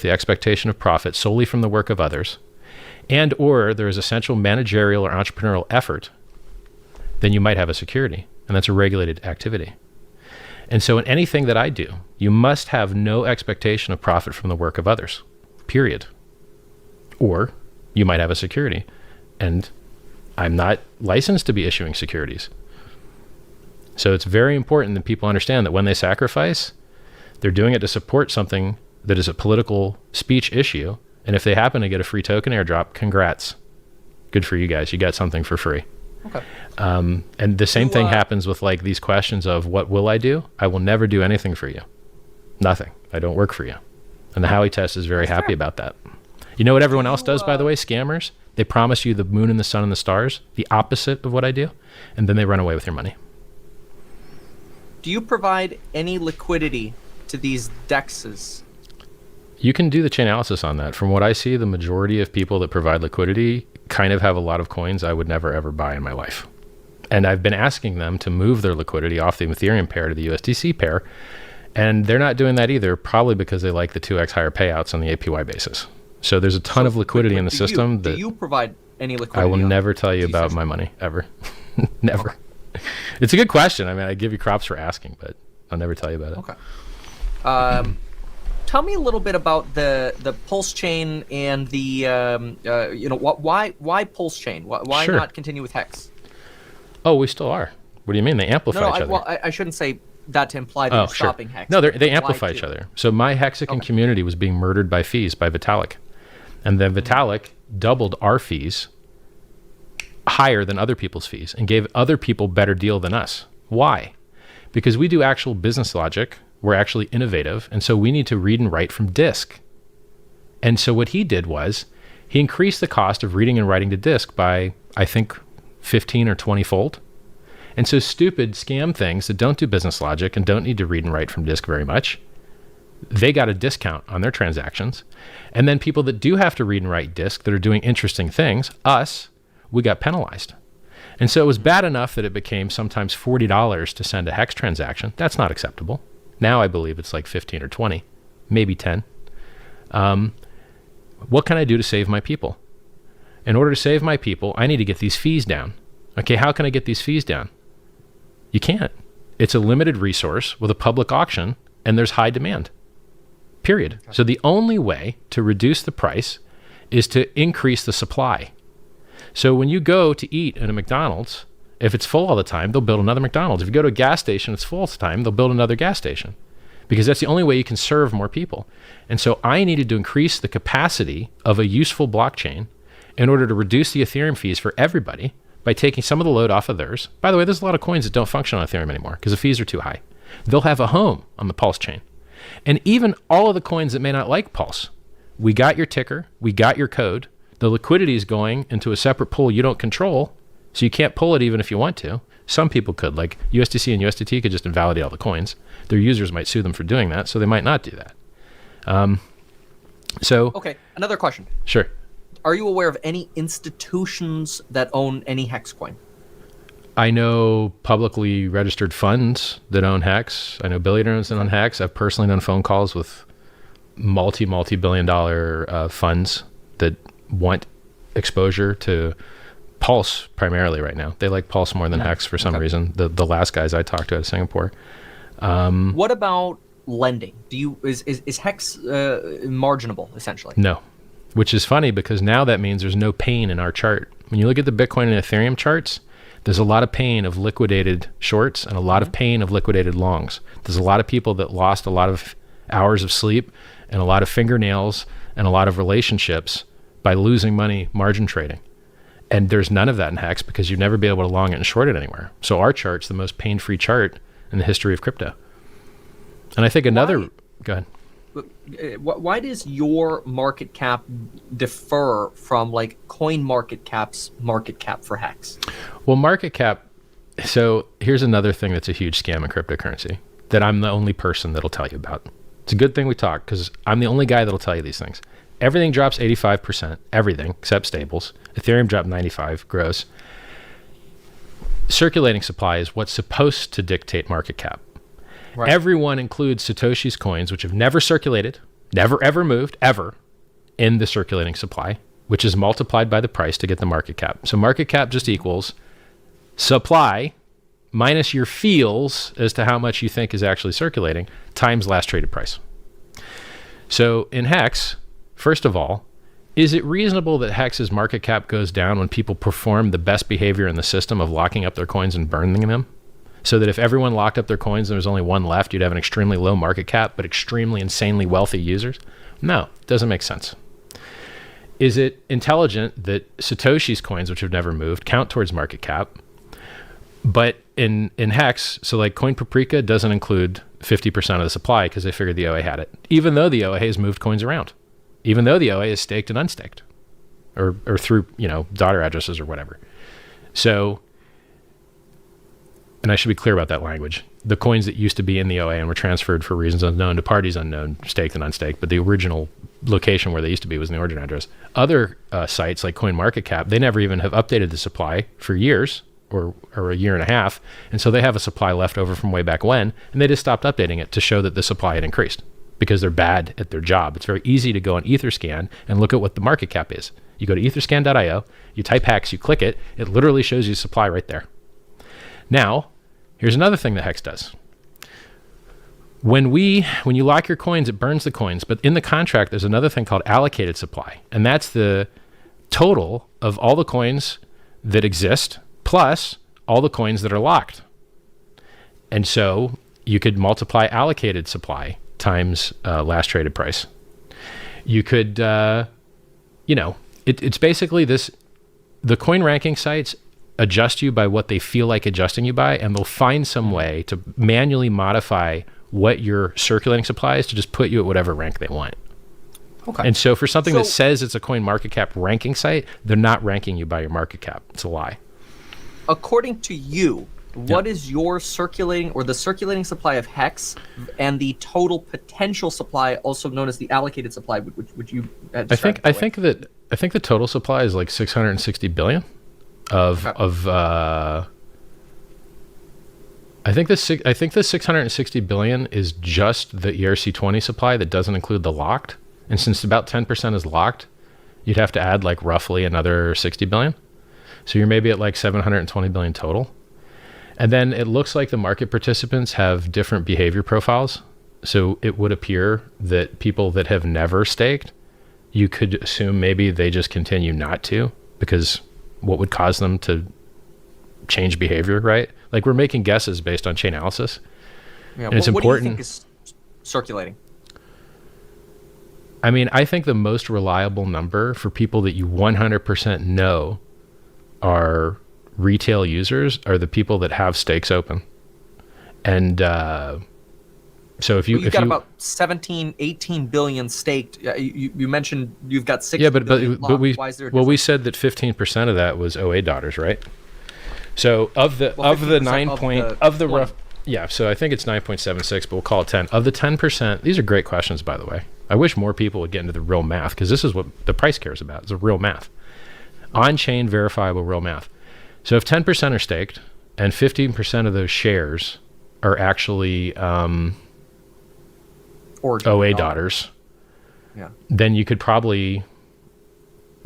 the expectation of profit solely from the work of others, and or there is essential managerial or entrepreneurial effort, then you might have a security, and that's a regulated activity. And so in anything that I do, you must have no expectation of profit from the work of others, period. Or you might have a security, and I'm not licensed to be issuing securities. So it's very important that people understand that when they sacrifice, they're doing it to support something that is a political speech issue. And if they happen to get a free token airdrop, congrats. Good for you guys. You got something for free. Okay. And the same thing happens with like these questions of what will I do? I will never do anything for you. Nothing. I don't work for you. And the Howey test is very happy about that. You know what everyone else does, by the way? Scammers. They promise you the moon and the sun and the stars, the opposite of what I do, and then they run away with your money. Do you provide any liquidity to these DEXs? You can do the chain analysis on that. From what I see, the majority of people that provide liquidity kind of have a lot of coins I would never ever buy in my life. And I've been asking them to move their liquidity off the Ethereum pair to the USDC pair, and they're not doing that either, probably because they like the 2x higher payouts on the APY basis. So there's a ton of liquidity in the system. Do you provide any liquidity? I will never tell you about my money, ever. Never. It's a good question. I mean, I give you props for asking, but I'll never tell you about it. Okay. Tell me a little bit about the PulseChain and the why PulseChain? Why Sure. not continue with Hex? Oh, we still are. What do you mean? They amplify each other. I shouldn't say that to imply that you're stopping Hex. No, they amplify each other. So my Hexican community was being murdered by fees by Vitalik. And then Vitalik doubled our fees higher than other people's fees and gave other people better deal than us. Why? Because we do actual business logic. We're actually innovative. And so we need to read and write from disk. And so what he did was he increased the cost of reading and writing to disk by, I think, 15 or 20 fold. And so stupid scam things that don't do business logic and don't need to read and write from disk very much, they got a discount on their transactions. And then people that do have to read and write disk that are doing interesting things, us, we got penalized. And so it was bad enough that it became sometimes $40 to send a Hex transaction. That's not acceptable. Now I believe it's like 15 or 20, maybe 10. What can I do to save my people? In order to save my people, I need to get these fees down. Okay, how can I get these fees down? You can't. It's a limited resource with a public auction, and there's high demand. Period. Okay. So the only way to reduce the price is to increase the supply. So when you go to eat at a McDonald's, if it's full all the time, they'll build another McDonald's. If you go to a gas station, it's full all the time, they'll build another gas station. Because that's the only way you can serve more people. And so I needed to increase the capacity of a useful blockchain in order to reduce the Ethereum fees for everybody by taking some of the load off of theirs. By the way, there's a lot of coins that don't function on Ethereum anymore because the fees are too high. They'll have a home on the Pulse chain. And even all of the coins that may not like Pulse, we got your ticker, we got your code, the liquidity is going into a separate pool you don't control, so you can't pull it even if you want to. Some people could, like USDC and USDT could just invalidate all the coins. Their users might sue them for doing that, so they might not do that. Okay, another question. Sure. Are you aware of any institutions that own any Hex coin? I know publicly registered funds that own Hex. I know billionaires that own Hex. I've personally done phone calls with multi-billion dollar funds that want exposure to Pulse primarily right now. They like Pulse more than Hex for some reason. The last guys I talked to out of Singapore. What about lending? Is Hex marginable essentially? No, which is funny because now that means there's no pain in our chart. When you look at the Bitcoin and Ethereum charts, there's a lot of pain of liquidated shorts and a lot of pain of liquidated longs. There's a lot of people that lost a lot of hours of sleep and a lot of fingernails and a lot of relationships by losing money margin trading. And there's none of that in Hex because you'd never be able to long it and short it anywhere. So our chart's the most pain-free chart in the history of crypto. And I think another... Go ahead. Why does your market cap differ from like CoinMarketCap's market cap for Hex? Well, market cap... So here's another thing that's a huge scam in cryptocurrency that I'm the only person that'll tell you about. It's a good thing we talk because I'm the only guy that'll tell you these things. Everything drops 85%, everything except stables. Ethereum dropped 95 gross. Circulating supply is what's supposed to dictate market cap. Right. Everyone includes Satoshi's coins, which have never circulated, never ever moved ever in the circulating supply, which is multiplied by the price to get the market cap. So market cap just equals supply minus your feels as to how much you think is actually circulating times last traded price. So in Hex, first of all, is it reasonable that Hex's market cap goes down when people perform the best behavior in the system of locking up their coins and burning them? So that if everyone locked up their coins and there was only one left, you'd have an extremely low market cap, but extremely insanely wealthy users? No, it doesn't make sense. Is it intelligent that Satoshi's coins, which have never moved, count towards market cap? But in Hex, so like Coin Paprika doesn't include 50% of the supply because they figured the OA had it, even though the OA has moved coins around, even though the OA is staked and unstaked or through, daughter addresses or whatever. So, and I should be clear about that language. The coins that used to be in the OA and were transferred for reasons unknown to parties unknown, staked and unstaked, but the original location where they used to be was in the origin address. Other sites like CoinMarketCap, they never even have updated the supply for years or a year and a half. And so they have a supply left over from way back when, and they just stopped updating it to show that the supply had increased because they're bad at their job. It's very easy to go on Etherscan and look at what the market cap is. You go to etherscan.io, you type Hex, you click it, it literally shows you supply right there. Now, here's another thing that Hex does. When you lock your coins, it burns the coins, but in the contract, there's another thing called allocated supply, and that's the total of all the coins that exist plus all the coins that are locked. And so you could multiply allocated supply times last traded price. You could, it's basically this, the coin ranking sites adjust you by what they feel like adjusting you by, and they'll find some way to manually modify what your circulating supply is to just put you at whatever rank they want. Okay. And so for something that says it's a coin market cap ranking site, they're not ranking you by your market cap. It's a lie. According to you, what is your circulating or the circulating supply of Hex and the total potential supply, also known as the allocated supply, which you had described? I think the total supply is like 660 billion I think the 660 billion is just the ERC20 supply that doesn't include the locked. And since about 10% is locked, you'd have to add like roughly another 60 billion. So you're maybe at like 720 billion total. And then it looks like the market participants have different behavior profiles. So it would appear that people that have never staked, you could assume maybe they just continue not to, because what would cause them to change behavior, right? Like we're making guesses based on chain analysis. Yeah, and it's important. What do you think is circulating? I mean, I think the most reliable number for people that you 100% know are retail users are the people that have stakes open. And so if you've got about 17, 18 billion staked. You mentioned you've got 60 billion but we we said that 15% of that was OA daughters, right? So of the rough, so I think it's 9.76, but we'll call it 10. Of the 10%, these are great questions, by the way. I wish more people would get into the real math, because this is what the price cares about. It's the real math. On-chain verifiable real math. So if 10% are staked and 15% of those shares are actually OA daughters, then you could probably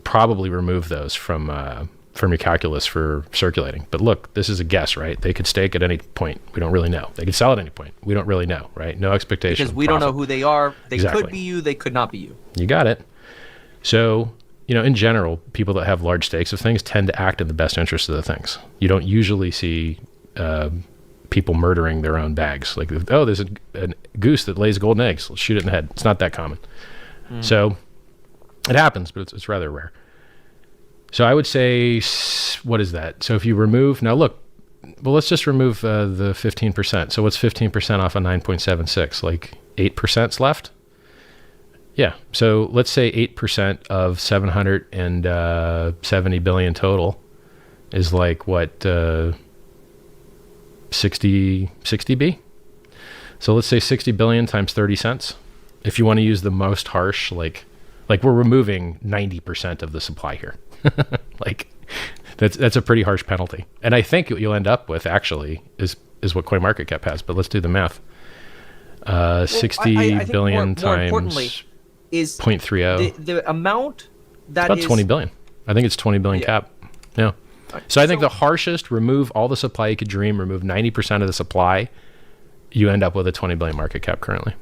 remove those from your calculus for circulating. But look, this is a guess, right? They could stake at any point. We don't really know. They could sell at any point. We don't really know, right? No expectation. Because we don't know who they are. They could be you. They could not be you. You got it. So, in general, people that have large stakes of things tend to act in the best interest of the things. You don't usually see people murdering their own bags. Like, oh, there's a goose that lays golden eggs. Let's shoot it in the head. It's not that common. So it happens, but it's rather rare. So I would say, what is that? So if you remove, now look, well, let's just remove the 15%. So what's 15% off of 9.76? Like 8%'s left? Yeah. So let's say 8% of 770 billion total is like what, 60 B? So let's say 60 billion times 30 cents. If you want to use the most harsh, like we're removing 90% of the supply here. Like that's a pretty harsh penalty. And I think what you'll end up with actually is what CoinMarketCap has, but let's do the math. 60 billion times is 0.30. the amount that About is 20 billion. I think it's 20 billion cap. Yeah. So I think the harshest, remove all the supply you could dream, remove 90% of the supply, you end up with a 20 billion market cap currently.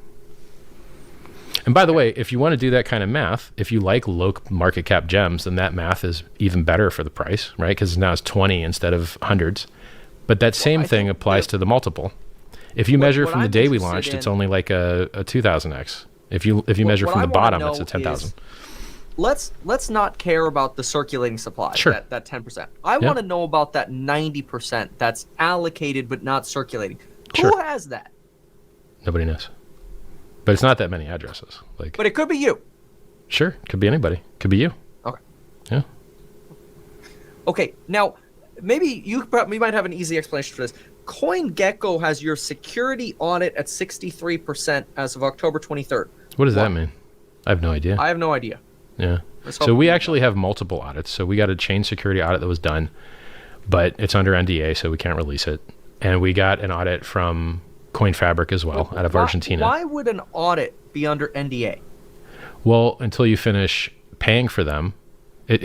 And by the way, if you want to do that kind of math, if you like low market cap gems, then that math is even better for the price, right? Because now it's 20 instead of hundreds. But that same thing applies to the multiple. If you measure from the day we launched, it's only like a 2000x. If you measure from the bottom, it's a 10,000. Let's not care about the circulating supply, Sure. that 10%. I want to know about that 90% that's allocated but not circulating. Sure. Who has that? Nobody knows. But it's not that many addresses. But it could be you. Sure, could be anybody. Could be you. Okay. Yeah. Okay, now maybe you might have an easy explanation for this. CoinGecko has your security audit at 63% as of October 23rd. What does that mean? I have no idea. I have no idea. Yeah. So we actually have multiple audits. So we got a chain security audit that was done, but it's under NDA, so we can't release it. And we got an audit from CoinFabric as well, out of Argentina. Why would an audit be under NDA? Well, until you finish paying for them. So